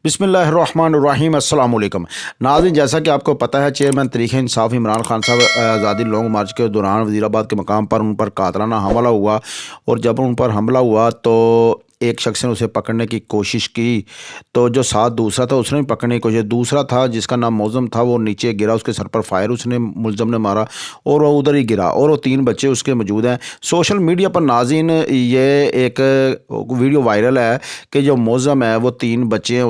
बिस्मिल्लाहिर्रहमानिर्रहीम अस्सलाम वालेकुम। नाज़रीन, जैसा कि आपको पता है, चेयरमैन तहरीक इंसाफ इमरान खान साहब आज़ादी लॉन्ग मार्च के दौरान वज़ीराबाद के मकाम पर उन पर कातलाना हमला हुआ। और जब उन पर हमला हुआ तो एक शख्स ने उसे पकड़ने की कोशिश की, तो जो साथ दूसरा था उसने भी पकड़ने की कोशिश। दूसरा था जिसका नाम मौज़म था, वो नीचे गिरा, उसके सर पर फायर उसने मुलज़म ने मारा और वो उधर ही गिरा और वो 3 बच्चे उसके मौजूद हैं। सोशल मीडिया पर नाज़रीन ये एक वीडियो वायरल है कि जो मौज़म है वो 3 बच्चे हैं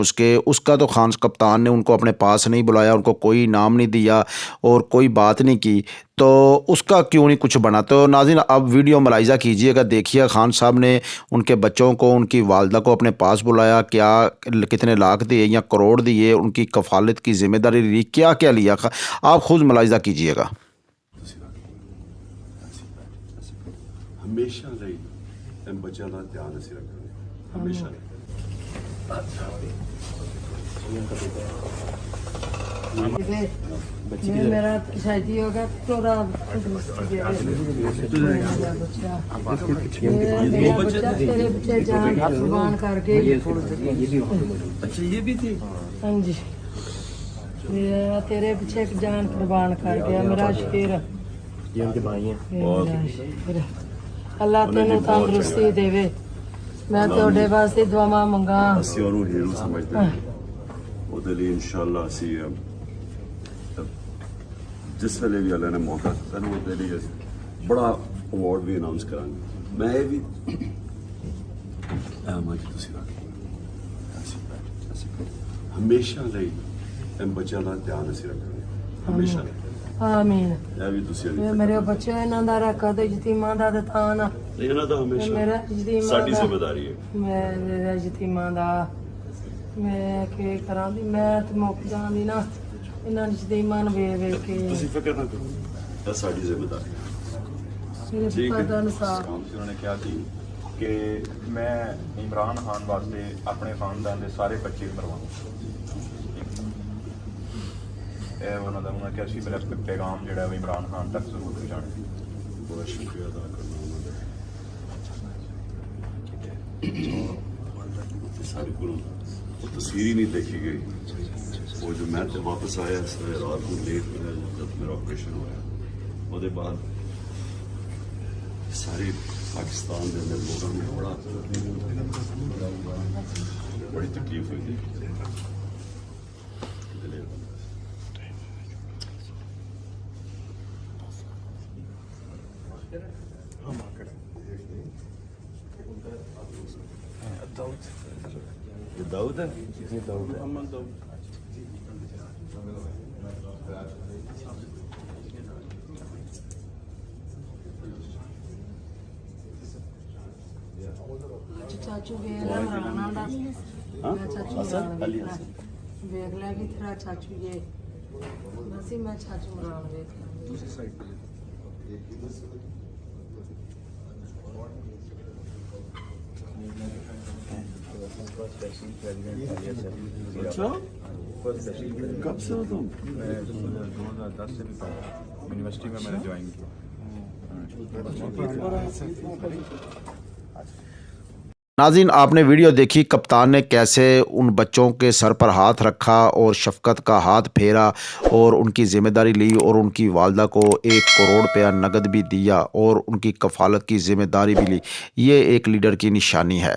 उसका तो खान कप्तान ने उनको अपने पास नहीं बुलाया, उनको कोई इनाम नहीं दिया और कोई बात नहीं की, तो उसका क्यों नहीं कुछ बना। तो नाज़रीन, अब वीडियो मुलाहिज़ा कीजिएगा, देखिए खान साहब ने उनके बच्चों को, उनकी वालदा को अपने पास बुलाया, क्या कितने लाख दिए या करोड़ दिए, उनकी कफ़ालत की ज़िम्मेदारी ली, क्या क्या लिया, आप खुद मुलाहिज़ा कीजिएगा। हमेशा ਲਈ ਬੱਚਿਆਂ ਦਾ ਧਿਆਨ ਅਸੀਂ ਰੱਖਾਂਗੇ ਹਮੇਸ਼ਾ मेरा शादी होगा तो तेरे बच्चे जान कुर्बान करके। अच्छा, ये भी थी। हाँ जी, तेरे पीछे जान कुर्बान कर गया मेरा शेर। ये उनके भाई हैं। अल्लाह तेनू तंदुरुस्ती देवे। मैं ਤੁਹਾਡੇ ਵਾਸਤੇ ਦੁਆਵਾਂ ਮੰਗਾ। ਅਸੀਂ ਉਹਨੂੰ ਹੀਰੋ ਸਮਝਦੇ ਹਾਂ। ਉਹਦੇ ਲਈ ਇਨਸ਼ਾਅੱਲਾ ਅਸੀਂ ਜਿਸ ਵੇਲੇ ਵੀ ਅੱਲਾ ਨੇ ਮੌਕਾ ਦਿੱਤਾ ਨਾ, ਉਹਦੇ ਲਈ ਅਸੀਂ ਬੜਾ ਅਵਾਰਡ ਵੀ ਅਨਾਉਂਸ ਕਰਾਂਗੇ। ਮੈਂ ਇਹ ਵੀ ਮਾਜੀ ਤੁਸੀਂ ਹਮੇਸ਼ਾ ਲਈ ਬੱਚਿਆਂ ਦਾ ਧਿਆਨ ਅਸੀਂ ਰੱਖਾਂਗੇ ਹਮੇਸ਼ਾ। ਆਮੀਨ। ਇਹ ਵੀ ਤੁਸੀਂ ਮੇਰੇ ਬੱਚੇ ਇਹਨਾਂ ਦਾ ਰੱਖਾ ਤੇ ਯਤੀਮਾਂ ਦਾ ਤਾਂ ਨਾ ਇਹਨਾਂ ਦਾ ਹਮੇਸ਼ਾ ਮੇਰਾ ਯਤੀਮਾਂ ਸਾਡੀ ਜ਼ਿੰਮੇਵਾਰੀ ਹੈ। ਮੇਰਾ ਯਤੀਮਾਂ ਦਾ ਮੈਂ ਕੀ ਕਰਾਂ ਦੀ, ਮੈਂ ਤੇ ਮੁੱਕ ਜਾਂਦੀ ਨਾ ਇਹਨਾਂ ਯਤੀਮਾਂ ਨੂੰ ਵੇਖ ਕੇ। ਤੁਸੀਂ ਫਿਕਰ ਨਾ ਕਰੋ, ਇਹ ਸਾਡੀ ਜ਼ਿੰਮੇਵਾਰੀ ਹੈ। ਮੇਰੇ ਪਿਤਾ ਦਾ ਇਨਸਾਫ। ਉਹਨਾਂ ਨੇ ਕਿਹਾ ਸੀ ਕਿ ਮੈਂ ਇਮਰਾਨ ਖਾਨ ਵਾਸਤੇ ਆਪਣੇ ਖਾਨਦਾਨ ਦੇ ਸਾਰੇ ਬੱਚੇ ਮਰਵਾਉਂ। ਇਹ ਉਹਨਾਂ ਦਾ ਉਹਨਾਂ ਕਿਹਾ ਸੀ ਮੇਰਾ ਪੈਗਾਮ ਜਿਹੜਾ ਉਹ ਇਮਰਾਨ ਖਾਨ ਤੱਕ ਜ਼ਰੂਰ ਪਹੁੰਚਾਉਣਾ। बहुत शुक्रिया अदा करना उन्होंने। सारी को वो तस्वीर ही नहीं देखी गई। वो जो मैं तो वापस आया रात को लेट मेरा जब मेरा ऑपरेशन होया, उसके बाद सारे पाकिस्तान के अंदर लोगों ने बड़ी तकलीफ हुई थी। ये दाऊद है, ये दाऊद है, मोहम्मद दाऊद। चाचू वेला मराना दा। हसन अली हसन ਵੇਖ ਲੈ ਕਿ ਤੇਰਾ ਚਾਚੂ ਇਹ ਅਸੀਂ ਮੈਂ ਚਾਚੂ ਮਰਾਨ ਵੇਖ ਲਿਆ। दूसरी साइड पे अच्छा, कब से हो तुम? मैं 2010 से भी यूनिवर्सिटी में मैंने ज्वाइन किया। नाज़रीन, आपने वीडियो देखी, कप्तान ने कैसे उन बच्चों के सर पर हाथ रखा और शफ़क़त का हाथ फेरा और उनकी ज़िम्मेदारी ली और उनकी वालदा को 1 करोड़ रुपया नकद भी दिया और उनकी कफ़ालत की ज़िम्मेदारी भी ली। ये एक लीडर की निशानी है।